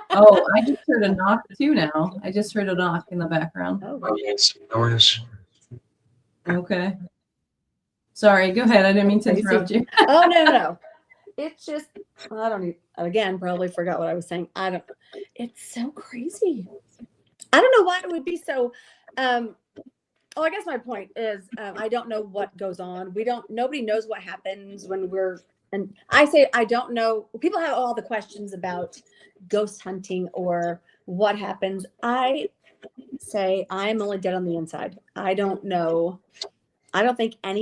S4: Oh, I just heard a knock too now. I just heard a knock in the background.
S2: Oh, yes, noise.
S4: Okay. Sorry, go ahead. I didn't mean to interrupt you.
S3: Oh, no. It's just, I don't even, again, probably forgot what I was saying. It's so crazy. I don't know why it would be so, I guess my point is, I don't know what goes on. Nobody knows what happens when and I say, I don't know. People have all the questions about ghost hunting or what happens. I say, I'm only dead on the inside. I don't know. I don't think how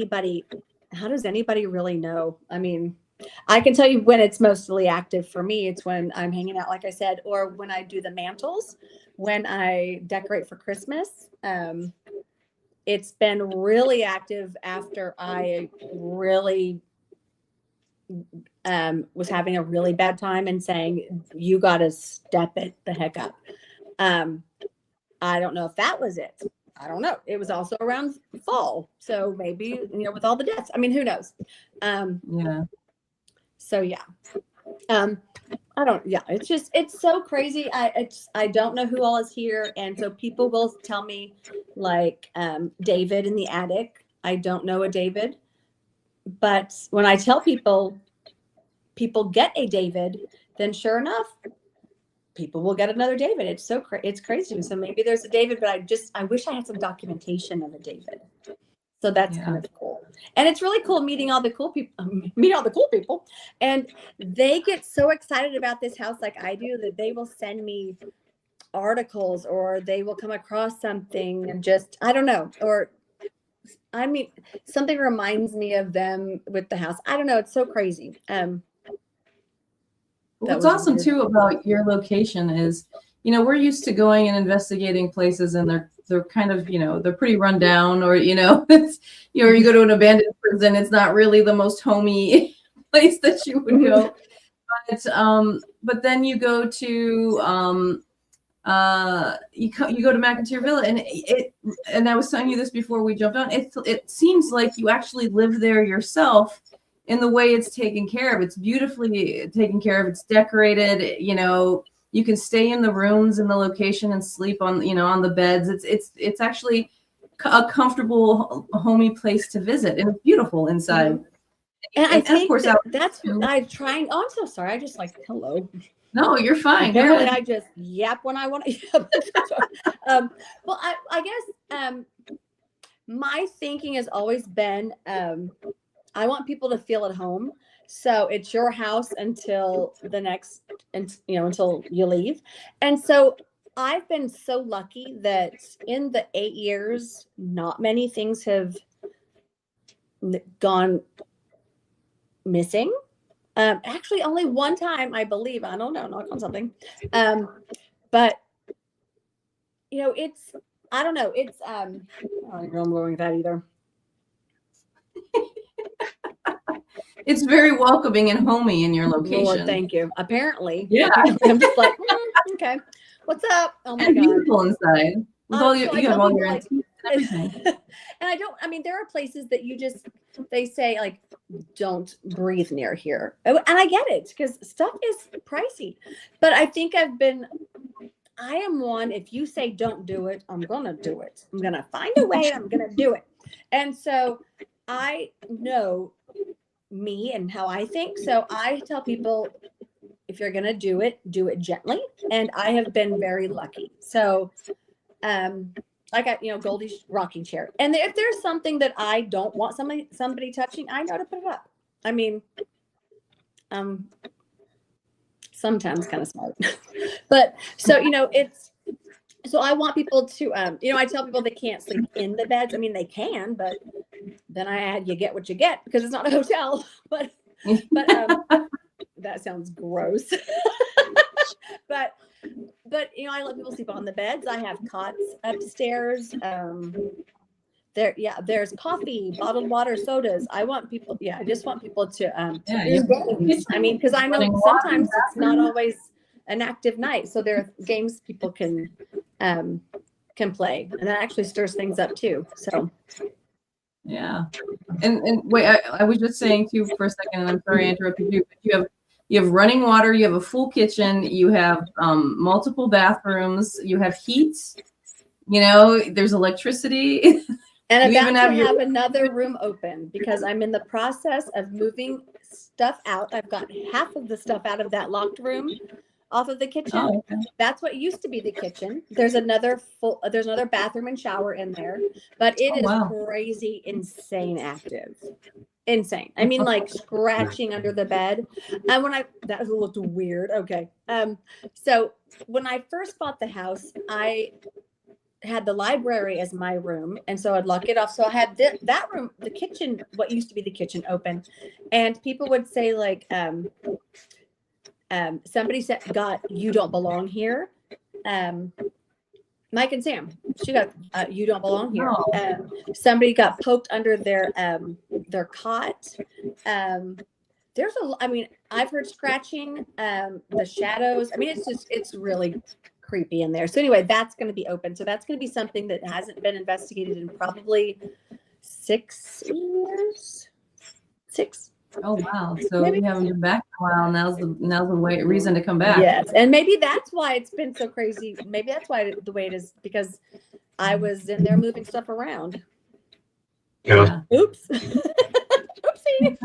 S3: does anybody really know? I mean, I can tell you when it's mostly active for me. It's when I'm hanging out, like I said, or when I do the mantles, when I decorate for Christmas. It's been really active after I really was having a really bad time and saying, you got to step it the heck up. I don't know if that was it. I don't know. It was also around fall. So maybe, with all the deaths, I mean, who knows?
S4: Yeah.
S3: So yeah. It's so crazy. I don't know who all is here. And so people will tell me, like, David in the attic. I don't know a David. But when I tell people get a David, then sure enough, people will get another David. It's it's crazy. So maybe there's a David, but I wish I had some documentation of a David. So that's kind of cool. And it's really cool meeting all the cool people. And they get so excited about this house like I do that they will send me articles, or they will come across something and just, I don't know, or I mean, something reminds me of them with the house. I don't know. It's so crazy.
S4: What's awesome weird too about your location is, we're used to going and investigating places, and they're kind of, they're pretty run down, or, it's, or you go to an abandoned prison. It's not really the most homey place that you would go. But then you go to, you go to McInteer Villa, and I was telling you this before we jumped on. It seems like you actually live there yourself, in the way it's taken care of. It's beautifully taken care of. It's decorated. You can stay in the rooms in the location and sleep on, on the beds. It's actually a comfortable, homey place to visit, and it's beautiful inside.
S3: And I think of course that's I'm trying. Oh, I'm so sorry. I just hello.
S4: No, you're fine.
S3: Apparently, I just yap when I want to yap. Well, I guess my thinking has always been, I want people to feel at home. So it's your house until until you leave. And so I've been so lucky that in the 8 years, not many things have gone missing. Actually, only one time, I believe. I don't know, knock on something. But it's, I don't know. It's I don't know I'm going with that either.
S4: It's very welcoming and homey in your location.
S3: Lord, thank you. Apparently.
S4: Yeah.
S3: I'm just like, okay. What's up? Oh my
S4: and
S3: God.
S4: Beautiful inside. With all your, you have all your antiques and everything.
S3: And there are places that they say, like, don't breathe near here. And I get it, because stuff is pricey. But I think I am one, if you say don't do it, I'm going to do it. I'm going to find a way and I'm going to do it. And so I know me and how I think. So I tell people, if you're going to do it gently. And I have been very lucky. So, I got, Goldie's rocking chair. And if there's something that I don't want somebody touching, I know to put it up. I mean, sometimes kind of smart. But so, so I want people to, I tell people they can't sleep in the beds. I mean, they can, but then I add, you get what you get because it's not a hotel. But that sounds gross. but I let people sleep on the beds. I have cots upstairs. There's coffee, bottled water, sodas. I just want people to games. I mean, because I know sometimes it's not always an active night, so there are games people can play, and that actually stirs things up too. So
S4: yeah, and wait, I was just saying too for a second, and I'm sorry I interrupted you, but you have running water, you have a full kitchen, you have multiple bathrooms, you have heat, there's electricity.
S3: And about to have another room open because I'm in the process of moving stuff out. I've got half of the stuff out of that locked room off of the kitchen.
S4: Oh, okay.
S3: That's what used to be the kitchen. There's another bathroom and shower in there, but it is crazy, insane active. Insane. I mean, like scratching under the bed. And that looked weird. Okay. So when I first bought the house, I had the library as my room, and so I'd lock it off. So I had that room, the kitchen, what used to be the kitchen, open, and people would say like, somebody said, "God, you don't belong here." Mike and Sam, she got, "You don't belong here." Somebody got poked under their cot. I've heard scratching, the shadows. I mean, it's really creepy in there. So anyway, that's going to be open. So that's going to be something that hasn't been investigated in probably 6 years. 6.
S4: Oh wow! So maybe. You haven't been back in a while. Now's the reason to come back.
S3: Yes, and maybe that's why it's been so crazy. Maybe that's why the way it is, because I was in there moving stuff around.
S2: Yeah.
S3: Oops. Oopsie.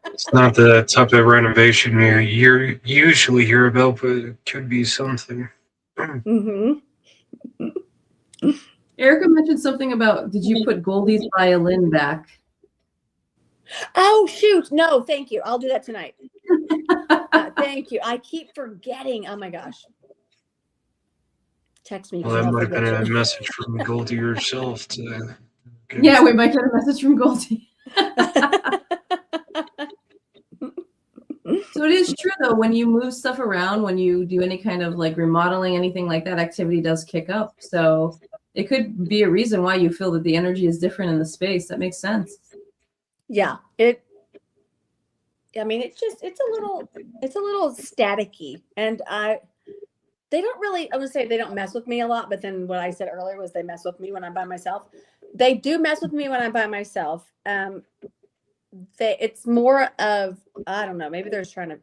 S2: It's not the type of renovation you usually hear about, but it could be something.
S3: Mm-hmm.
S4: Erica mentioned something about, did you put Goldie's violin back?
S3: Oh, shoot. No, thank you. I'll do that tonight. Thank you. I keep forgetting. Oh, my gosh. Text me.
S2: Well, that might have been a message from Goldie herself.
S4: Yeah, we might get a message from Goldie. So it is true, though, when you move stuff around, when you do any kind of like remodeling, anything like that, activity does kick up. So it could be a reason why you feel that the energy is different in the space. That makes sense.
S3: Yeah, it's a little staticky, and they don't really, I would say they don't mess with me a lot, but then what I said earlier was they mess with me when I'm by myself. They do mess with me when I'm by myself. It's more of, I don't know, maybe they're just trying to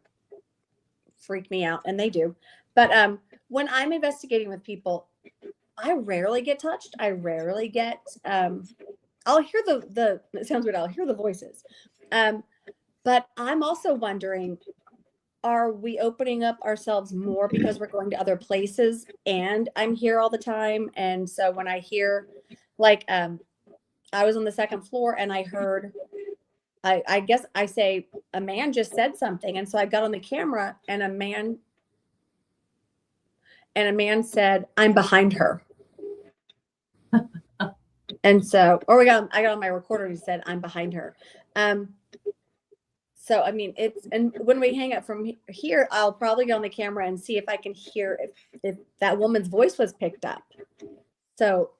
S3: freak me out, and they do. But when I'm investigating with people, I rarely get touched. I rarely get, I'll hear it sounds weird, I'll hear the voices. But I'm also wondering, are we opening up ourselves more because we're going to other places and I'm here all the time? And so when I hear, like, I was on the second floor and I heard, I guess I say, a man just said something. And so I got on the camera and a man said, "I'm behind her." And so, I got on my recorder and he said, "I'm behind her." So, I mean, and when we hang up from here, I'll probably go on the camera and see if I can hear if that woman's voice was picked up. So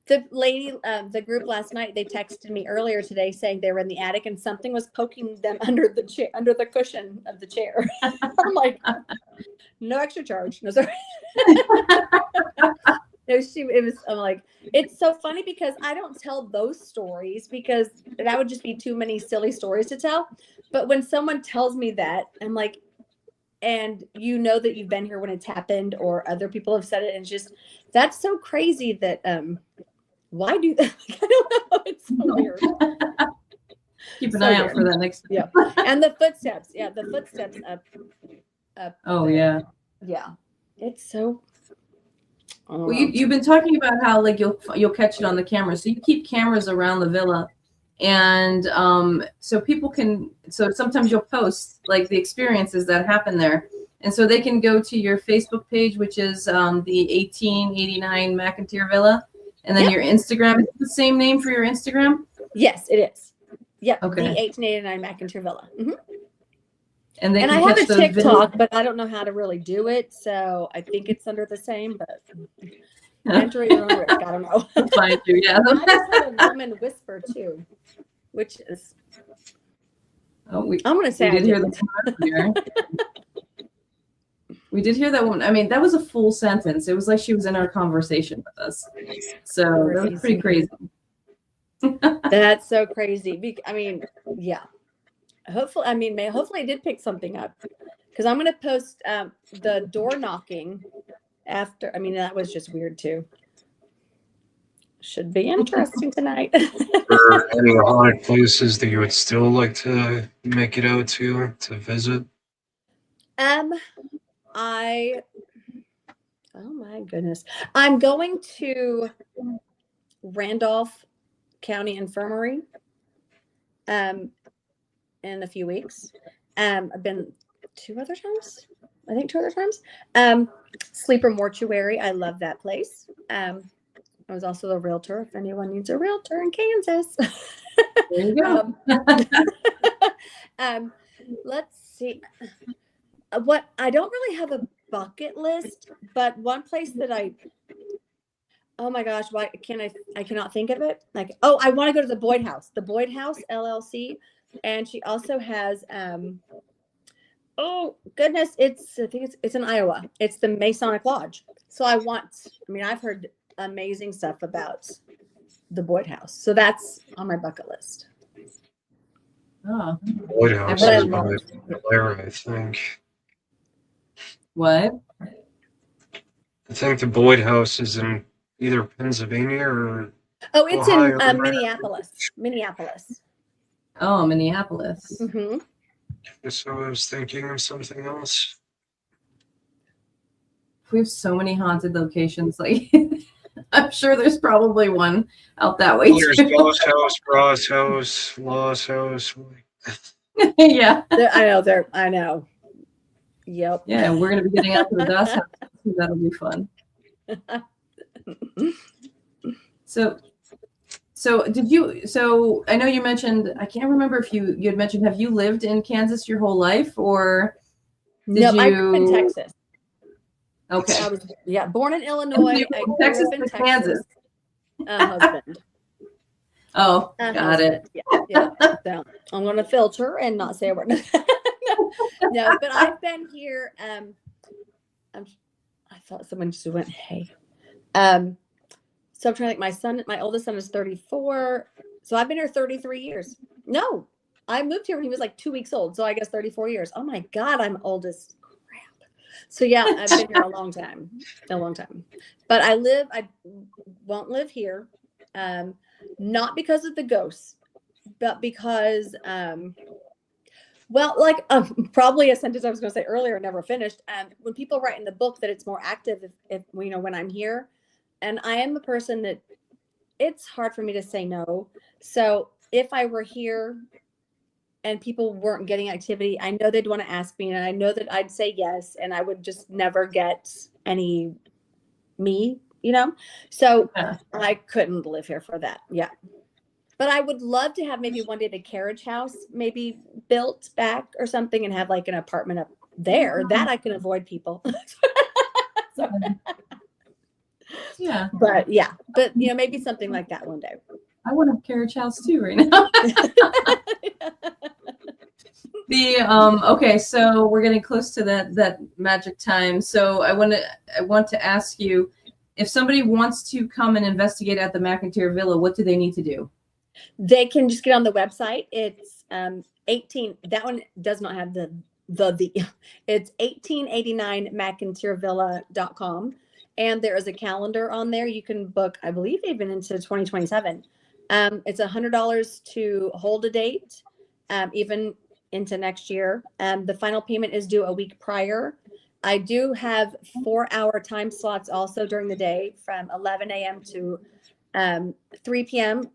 S3: the lady, the group last night, they texted me earlier today saying they were in the attic and something was poking them under the chair, under the cushion of the chair. I'm like, no extra charge. No, sorry. I'm like, it's so funny because I don't tell those stories because that would just be too many silly stories to tell. But when someone tells me that, I'm like, and you know that you've been here when it's happened or other people have said it. And it's just, that's so crazy that, why do that? I don't know. It's so weird.
S4: Keep an eye out for that next time.
S3: Yeah. And the footsteps. Yeah. The footsteps up.
S4: Oh, yeah.
S3: Yeah. It's so, don't
S4: Well,
S3: know.
S4: you've been talking about how like you'll catch it on the camera. So you keep cameras around the villa, and so people can. So sometimes you'll post like the experiences that happen there, and so they can go to your Facebook page, which is the 1889 McInteer Villa, and then
S3: Yep.
S4: your Instagram. Is it the same name for your Instagram?
S3: Yes, it is. Yep.
S4: Okay.
S3: The 1889 McInteer Villa. Mhm.
S4: And they
S3: And
S4: can
S3: I have
S4: catch
S3: a
S4: those
S3: TikTok, but I don't know how to really do it. So I think it's under the same, but enter your own risk. I don't know.
S4: videos. Find you, yeah.
S3: I just had a woman whisper too, which is,
S4: Oh, we
S3: I'm going to say
S4: did
S3: I
S4: hear
S3: didn't.
S4: that earlier. We did hear that one. I mean, that was a full sentence. It was like she was in our conversation with us. So that was pretty crazy.
S3: That's so crazy. I mean, yeah. Hopefully, hopefully I did pick something up, because I'm going to post the door knocking after. I mean, that was just weird too. Should be interesting tonight.
S2: Are there any haunted places that you would still like to make it out to visit?
S3: Oh my goodness. I'm going to Randolph County Infirmary in a few weeks. I've been two other times. Sleeper Mortuary. I love that place. I was also a realtor, if anyone needs a realtor in Kansas.
S4: There you go.
S3: Let's see. What I don't really have a bucket list, but one place that oh my gosh, why I cannot think of it. Like, oh, I want to go to the Boyd House LLC. And she also has oh goodness, I think it's in Iowa. It's the Masonic Lodge. So I've heard amazing stuff about the Boyd House. So that's on my bucket list.
S4: Oh,
S2: White House
S3: But I
S2: is
S3: love
S2: by
S3: it.
S2: Blair, I think.
S4: what?
S2: I think the Boyd House is in either Pennsylvania or
S3: Oh, it's
S2: Ohio.
S3: in Minneapolis.
S4: Oh, Minneapolis.
S3: Mm-hmm.
S2: So I was thinking of something else.
S4: We have so many haunted locations. Like, I'm sure there's probably one out that way
S2: There's
S4: too.
S2: Ghost House, Ross House, Lost House.
S4: Yeah.
S3: I know. Yep.
S4: Yeah, we're gonna be getting out to the dust house. That'll be fun. So I know you mentioned, I can't remember if you had mentioned, have you lived in Kansas your whole life, or
S3: No,
S4: did
S3: I grew up in
S4: you?
S3: Texas.
S4: Okay.
S3: I was born in Illinois.
S4: You
S3: I
S4: from
S3: grew
S4: Texas
S3: up in
S4: to
S3: Texas.
S4: Kansas.
S3: Husband.
S4: Oh, got it.
S3: Yeah. So I'm going to filter and not say a word. No, but I've been here. I thought someone just went, hey. So I'm trying to think. My oldest son is 34. So I've been here 33 years. No, I moved here when he was like 2 weeks old. So I guess 34 years. Oh my God, I'm old as crap. So yeah, I've been here a long time. But I won't live here. Not because of the ghosts, but because, probably a sentence I was going to say earlier, never finished. When people write in the book that it's more active if when I'm here, and I am a person that it's hard for me to say no. So if I were here and people weren't getting activity, I know they'd want to ask me, and I know that I'd say yes, and I would just never get any So
S4: Yeah.
S3: I couldn't live here for that. Yeah. But I would love to have maybe one day the carriage house maybe built back or something and have like an apartment up there that I can avoid people. So,
S4: Yeah.
S3: but maybe something like that one day.
S4: I want a carriage house too right now. Okay, so we're getting close to that magic time. So I want to ask you, if somebody wants to come and investigate at the McInteer Villa, what do they need to do?
S3: They can just get on the website. It's 18. That one does not have the. It's 1889McInteervilla.com, and there is a calendar on there. You can book, I believe, even into 2027. It's $100 to hold a date, even into next year. The final payment is due a week prior. I do have 4-hour time slots also during the day from 11 a.m. to 3 p.m.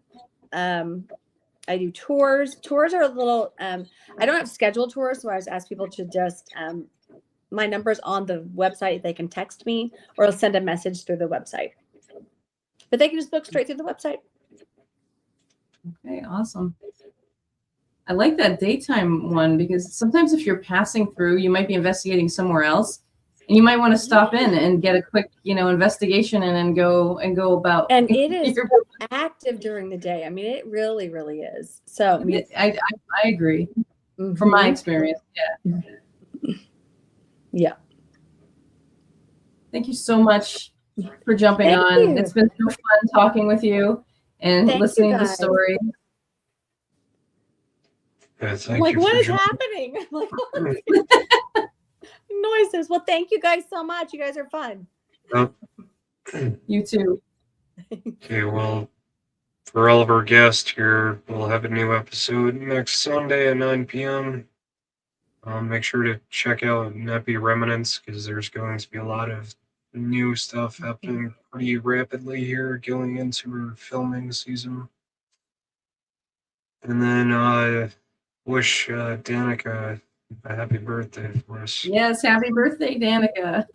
S3: I do tours. Tours are a little, I don't have scheduled tours, so I just ask people to just, my number's on the website. They can text me or I'll send a message through the website. But they can just book straight through the website.
S4: Okay, awesome. I like that daytime one because sometimes if you're passing through, you might be investigating somewhere else, and you might want to stop in and get a quick, investigation and then go about.
S3: And it is active during the day. I mean, it really, really is. So
S4: I agree. From my experience. Yeah.
S3: Yeah.
S4: Thank you so much for jumping on. It's been so fun talking with you and listening to the story.
S2: Yeah,
S3: I'm like, what is happening? I'm like, noises. Well, thank you guys so much. You guys are fun.
S4: You too.
S2: Okay, well, for all of our guests here, we'll have a new episode next Sunday at 9 p.m. Make sure to check out Neppy Remnants because there's going to be a lot of new stuff happening pretty rapidly here going into our filming season. And then wish Danica a happy birthday for us.
S4: Yes, happy birthday, Danica.